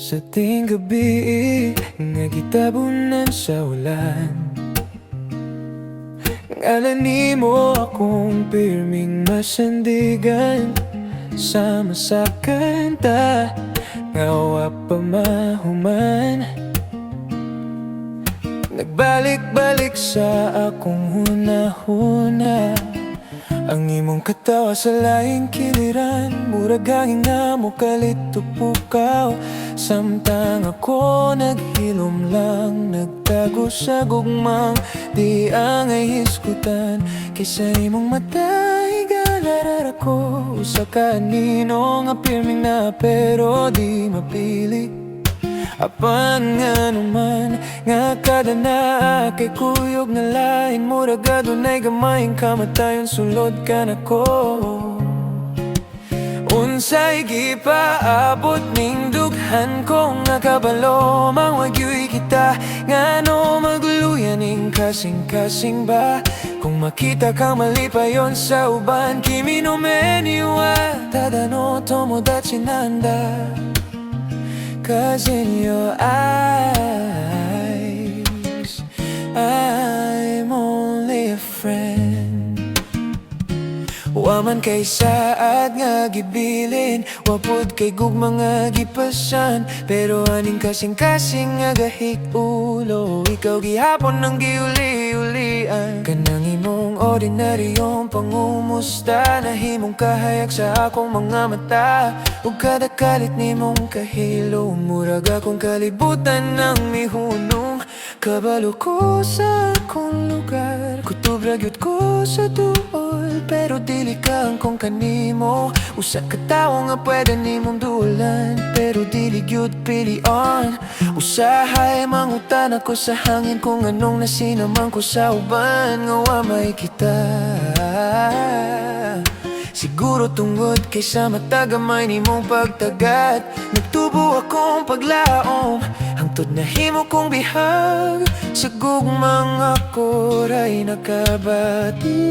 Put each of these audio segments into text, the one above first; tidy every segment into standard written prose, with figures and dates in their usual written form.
Sa ting gabi nga gitabunan sa ulan, ngalan nimo akong pirming masandigan. Sama sa kanta nga wa pa mahuman, nagbalik-balik sa akong hunahuna. Ang imong katawa sa laing kiliran, murag hangin nga mo kalito pukaw. Samtang ako naghilom lang, nagtago sa gugmang di angay hisgutan. Kaysa imong mata, igalarar ako sa kanino nga pirming na pero di mapili. Apan nga naman, nga kada na kay kuyog na lain, murag adunay gamayng kamatayon sulod ka na ko. Unsay gipaabot ning dughan kong nakabalo, mangwagyoy kita ngano magluyan ning kasing-kasing ba. Kung makita kang malipayon sa uban, kimi no meni wa tadano tomodachi nanda. 'Cause in your eyes, I'm only a friend. Waman kay saad nga gibilin, wapod kay gugma nga gipasan, pero aning kasing-kasing nga gahik ulo, ikaw gihapon ng giuli-ulian. Kanang imong ordinaryong pangumusta, nahimong kahayag sa akong mga mata. Ug kada kalit nimong kahilo, murag akong kalibutan ng mihunong. Kabalo ko sa akong lugar, kutubragyot ko sa tuol, pero dili ka ang kong kanimo. Usa ka tawo nga pwede nimong dulan, pero dili gyud pilion. Usahay mangutan ako sa hangin kung anong nasinaman ko sa uban, nga wa may kita. Siguro tungod kay sa matagamay nimong pagtagat, nagtubo akong paglaom, hangtod na himo kong bihag. Sa gugmang ako ray nakabati.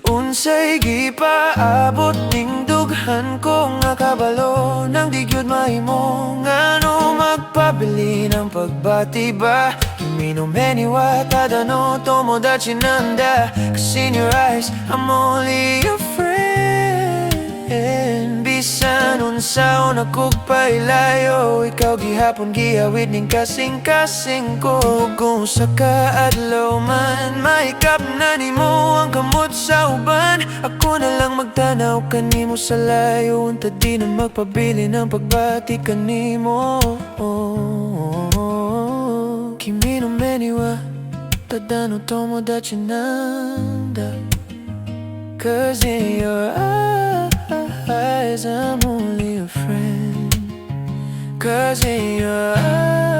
Unsay gipaabot ning dughan kong nakabalo, nang di gyud mahimo ngano magpabili ng pagbati ba. Kimi no meni wa tadano tomodachi nanda. 'Cause in your eyes, I'm only your friend. Bisan unsaon ako pailayo, ikaw gihapon gihawid ning kasing-kasing ko. Kung sa kaadlaw man, mahikap na nimo ang kamot sa uban, ako na lang magtanaw kanimo sa layo, unta di na magpabili ng pagbati kanimo. Kimi no meni wa tadano tomodachi nanda. 'Cause in your eyes, I'm only a friend. 'Cause in your eyes